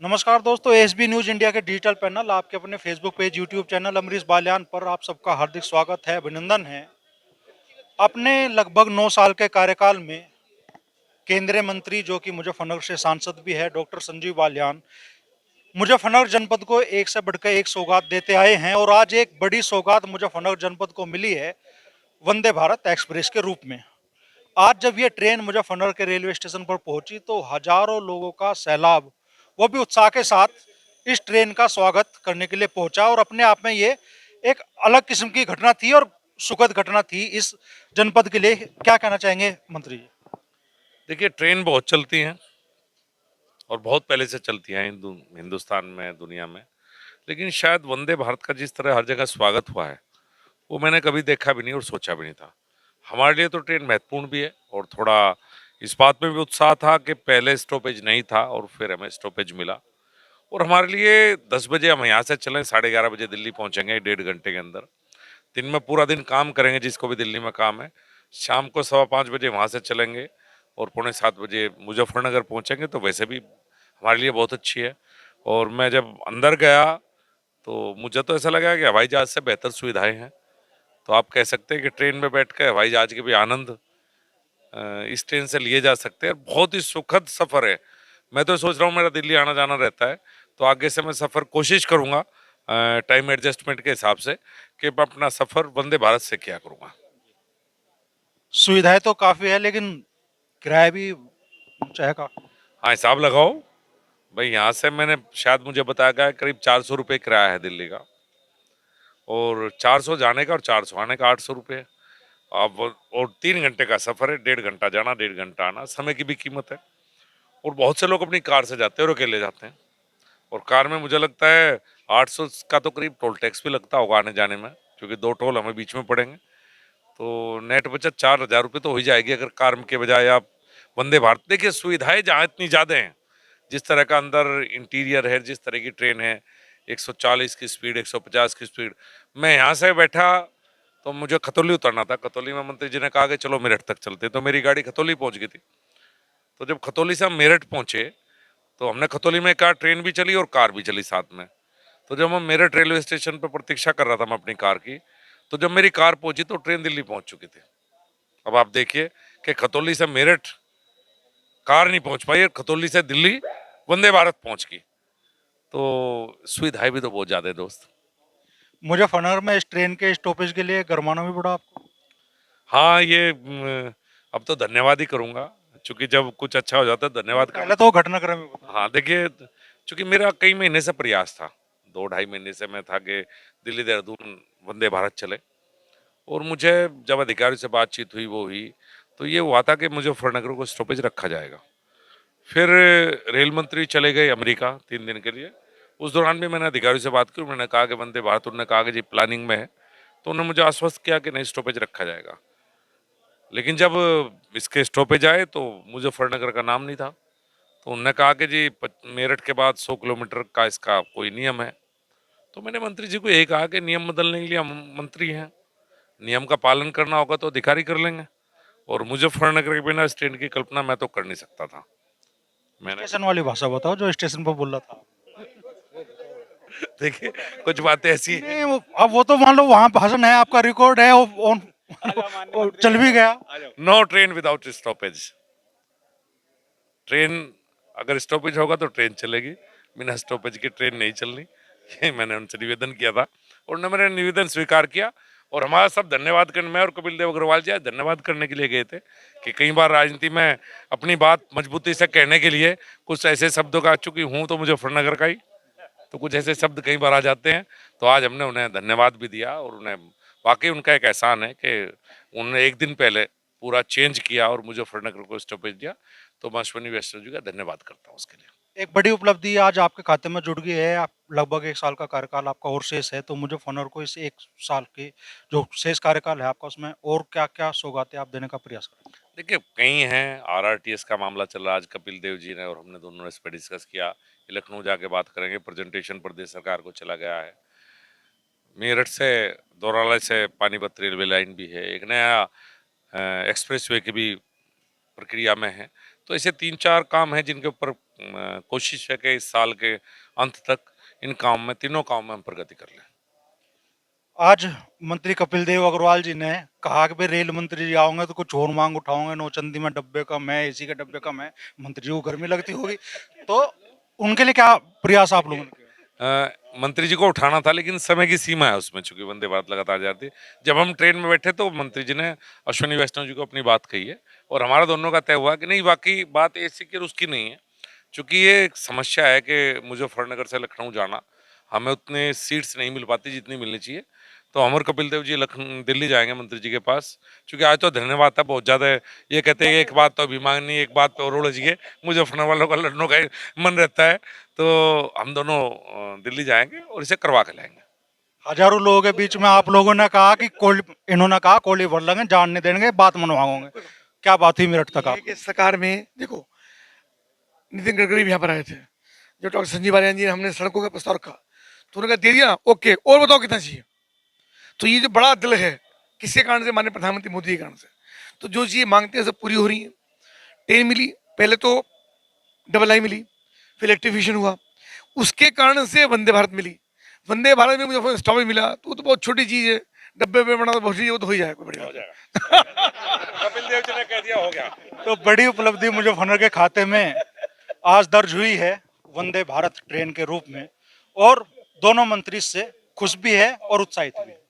नमस्कार दोस्तों, SB news India के डिजिटल पैनल आपके अपने Facebook page, YouTube channel Amrish Baliyan पर आप सबका हार्दिक स्वागत है, अभिनंदन है। अपने लगभग 9 साल के कार्यकाल में केंद्रीय मंत्री जो कि मुजफ्फरनगर से सांसद भी है, डॉक्टर संजीव बालियान मुजफ्फरनगर जनपद को एक से बढ़कर एक सौगात देते आए हैं और आज एक बड़ी सौगात मुजफ्फरनगर जनपद को मिली है वंदे भारत एक्सप्रेस के रूप में। आज जब ये ट्रेन मुजफ्फरनगर के रेलवे स्टेशन पर पहुंची तो हजारों लोगों का सैलाब, वो भी उत्साह के साथ इस ट्रेन का स्वागत करने के लिए पहुंचा और अपने आप में ये एक अलग किस्म की घटना थी और सुखद घटना थी इस जनपद के लिए। क्या कहना चाहेंगे मंत्री जी? देखिए, ट्रेन बहुत चलती हैं और बहुत पहले से चलती हैं हिंदुस्तान में, दुनिया में। लेकिन शायद वंदे भारत का जिस तरह हर जगह स्वागत हुआ है, वो मैंने कभी देखा भी नहीं और सोचा भी नहीं था। हमारे लिए तो ट्रेन महत्वपूर्ण भी है और थोड़ा इस बात में भी उत्साह था कि पहले स्टॉपेज नहीं था और फिर हमें स्टॉपेज मिला। और हमारे लिए 10 बजे हम यहाँ से चलें, 11:30 बजे दिल्ली पहुँचेंगे 1.5 घंटे के अंदर। दिन में पूरा दिन काम करेंगे, जिसको भी दिल्ली में काम है। शाम को 5:15 बजे वहाँ से चलेंगे और 6:45 बजे मुजफ्फरनगर पहुँचेंगे, तो वैसे भी हमारे लिए बहुत अच्छी है। और मैं जब अंदर गया तो मुझे तो ऐसा लगा कि हवाई जहाज़ से बेहतर सुविधाएं हैं। तो आप कह सकते हैं कि ट्रेन में बैठ कर हवाई जहाज़ के भी आनंद इस ट्रेन से लिए जा सकते हैं। बहुत ही सुखद सफ़र है। मैं तो सोच रहा हूँ, मेरा दिल्ली आना जाना रहता है, तो आगे से मैं सफ़र कोशिश करूँगा टाइम एडजस्टमेंट के हिसाब से कि मैं अपना सफ़र वंदे भारत से किया करूँगा। सुविधाएं तो काफी है लेकिन किराया भी चाहेगा। हाँ, हिसाब लगाओ भाई। यहाँ से मैंने शायद मुझे बताया गया है करीब 400 रुपये किराया है दिल्ली का, और 400 जाने का और 400 आने का 800 रुपये। अब और 3 घंटे का सफ़र है, 1.5 घंटा जाना, 1.5 घंटा आना। समय की भी कीमत है। और बहुत से लोग अपनी कार से जाते हैं और अकेले जाते हैं। और कार में मुझे लगता है 800 का तो करीब टोल टैक्स भी लगता होगा आने जाने में, क्योंकि 2 टोल हमें बीच में पड़ेंगे। तो नेट बचत 4,000 रुपये तो हो ही जाएगी अगर कार के बजाय आप वंदे भारत। देखिए, सुविधाएं जहाँ इतनी ज़्यादा हैं, जिस तरह का अंदर इंटीरियर है, जिस तरह की ट्रेन है, 140 की स्पीड, 150 की स्पीड। मैं यहाँ से बैठा तो मुझे खतौली उतरना था। खतौली में मंत्री जी ने कहा कि चलो मेरठ तक चलते, तो मेरी गाड़ी खतौली पहुंच गई थी। तो जब खतौली से हम मेरठ पहुंचे तो हमने खतौली में कहा, ट्रेन भी चली और कार भी चली साथ में। तो जब हम मेरठ रेलवे स्टेशन पर प्रतीक्षा कर रहा था मैं अपनी कार की, तो जब मेरी कार पहुंची तो ट्रेन दिल्ली पहुंच चुकी थी। अब आप देखिए कि खतौली से मेरठ कार नहीं पहुंच पाई और खतौली से दिल्ली वंदे भारत पहुंच गई। तो सुविधाएं भी तो बहुत ज्यादा है दोस्त। मुजफ्फरनगर में इस ट्रेन के स्टॉपेज के लिए गरमाना भी पड़ा आपको? हाँ, ये अब तो धन्यवाद ही करूंगा, क्योंकि जब कुछ अच्छा हो जाता है धन्यवाद पहले करना। तो घटनाक्रम में बता। हाँ, देखिए, चूंकि मेरा कई महीने से प्रयास था, 2 ढाई महीने से मैं था कि दिल्ली देहरादून वंदे भारत चले। और मुझे जब अधिकारियों से बातचीत हुई, वो हुई, तो ये हुआ था कि मुजफ्फरनगर को स्टॉपेज रखा जाएगा। फिर रेल मंत्री चले गए अमेरिका 3 दिन के लिए। उस दौरान भी मैंने अधिकारियों से बात की। उन्होंने कहा कि वंदे भारत, उन्होंने कहा कि जी प्लानिंग में है। तो उन्होंने मुझे आश्वस्त किया कि नहीं, स्टॉपेज रखा जाएगा। लेकिन जब इसके स्टॉपेज आए तो मुजफ्फरनगर का नाम नहीं था। तो उन्होंने कहा कि जी मेरठ के बाद 100 किलोमीटर का इसका कोई नियम है। तो मैंने मंत्री जी को यही कहा कि नियम बदलने के लिए हम मंत्री हैं, नियम का पालन करना होगा तो अधिकारी कर लेंगे। और मुजफ्फरनगर के बिना इस ट्रेन की कल्पना मैं तो कर नहीं सकता था। मैंने स्टेशन वाली भाषा बताओ जो स्टेशन पर बोल रहा था। देखिए, कुछ बातें ऐसी हैं। नहीं अब वो तो मान लो वहाँ भाषण है, आपका रिकॉर्ड है, वो चल भी गया। No train without stoppage. Train अगर स्टॉपेज होगा तो ट्रेन चलेगी, बिना स्टॉपेज की ट्रेन नहीं चलनी। ये मैंने उनसे निवेदन किया था और उन्होंने मेरा निवेदन स्वीकार किया। और हमारा सब धन्यवाद करने, मैं और कपिल देव अग्रवाल जी आज धन्यवाद करने के लिए गए थे कि कई बार राजनीति में अपनी बात मजबूती से कहने के लिए कुछ ऐसे शब्दों का, चूंकि हूँ तो मुजफ्फरनगर का ही, तो कुछ ऐसे शब्द कई बार आ जाते हैं। तो आज हमने उन्हें धन्यवाद भी दिया और उन्हें वाकई उनका एक एहसान है कि उन्होंने एक दिन पहले पूरा चेंज किया और मुजफ्फरनगर को स्टॉपेज दिया। तो मैं अश्विनी वैष्णव जी का धन्यवाद करता हूँ उसके लिए। एक बड़ी उपलब्धि आज आपके खाते में जुड़ गई है। आप लगभग 1 साल का कार्यकाल आपका और शेष है, तो मुजफ्फरनगर को इस 1 साल के जो शेष कार्यकाल है आपका, उसमें और क्या क्या सौगातें आप देने का प्रयास करेंगे? देखिए, कई हैं। आरआरटीएस का मामला चल रहा है, आज कपिल देव जी ने और हमने दोनों ने इस पर डिस्कस किया कि लखनऊ जाके बात करेंगे। प्रेजेंटेशन प्रदेश सरकार को चला गया है। मेरठ से दौराला से पानीपत रेलवे लाइन भी है। एक नया एक्सप्रेस वे की भी प्रक्रिया में है। तो ऐसे 3-4 काम हैं जिनके ऊपर कोशिश है कि इस साल के अंत तक इन काम में, तीनों काम में हम प्रगति कर लें। आज मंत्री कपिल देव अग्रवाल जी ने कहा कि भाई रेल मंत्री जी आओगे तो कुछ और मांग उठाओगे, नौचंदी में डब्बे कम है, एसी के डब्बे कम है, मंत्री जी को गर्मी लगती होगी, तो उनके लिए क्या प्रयास आप लोगों ने किया? मंत्री जी को उठाना था, लेकिन समय की सीमा है उसमें, चूंकि वंदे भारत लगातार जाती है। जब हम ट्रेन में बैठे तो मंत्री जी ने अश्विनी वैष्णव जी को अपनी बात कही है, और हमारा दोनों का तय हुआ कि नहीं, वाकई बात एसी की और उसकी नहीं है, चूंकि ये एक समस्या है कि मुजफ्फरनगर से लखनऊ जाना, हमें उतने सीट्स नहीं मिल पाती जितनी मिलनी चाहिए। तो हम और कपिल देव जी लखनऊ दिल्ली जाएंगे मंत्री जी के पास, क्योंकि आज तो धन्यवाद था बहुत ज़्यादा है। ये कहते हैं कि एक बात तो अभी मांगनी, एक बात पे और उलझ गए, मुजफ्फरनगर वालों का लड़ने का मन रहता है। तो हम दोनों दिल्ली जाएंगे और इसे करवा के लाएंगे। हजारों लोगों के बीच में आप लोगों ने कहा कि इन्होंने कहा कोली भर लेंगे, जान नहीं देंगे, बात मनवाओगे, क्या बात हुई मेरठ तक ये आप? है कि सरकार में देखो, नितिन गडकरी भी यहाँ पर आए थे, जब डॉक्टर संजीव बालियान जी ने हमने सड़कों का प्रस्ताव रखा तो उन्होंने कहा दे दिया, ओके, और बताओ कितना चाहिए। तो ये जो बड़ा दिल है, किसके कारण से? माननीय प्रधानमंत्री मोदी के कारण से। तो जो चीज़ें मांगते हैं सब पूरी हो रही है। ट्रेन मिली, पहले तो डबल लाइन मिली, फिर इलेक्ट्रिफिकेशन हुआ, उसके कारण से वंदे भारत मिली। वंदे भारत में मुझे स्टॉपेज मिला, तो वो तो बहुत छोटी चीज़ है, डब्बे पे बना तो बहुत चीज़, वो तो हो ही जाएगा, बढ़िया हो जाएगा। कपिल देव जी ने कह दिया, हो गया। तो बड़ी उपलब्धि मुजफ्फरनगर के खाते में आज दर्ज हुई है वंदे भारत ट्रेन के रूप में, और दोनों मंत्री इससे खुश भी है और उत्साहित भी है।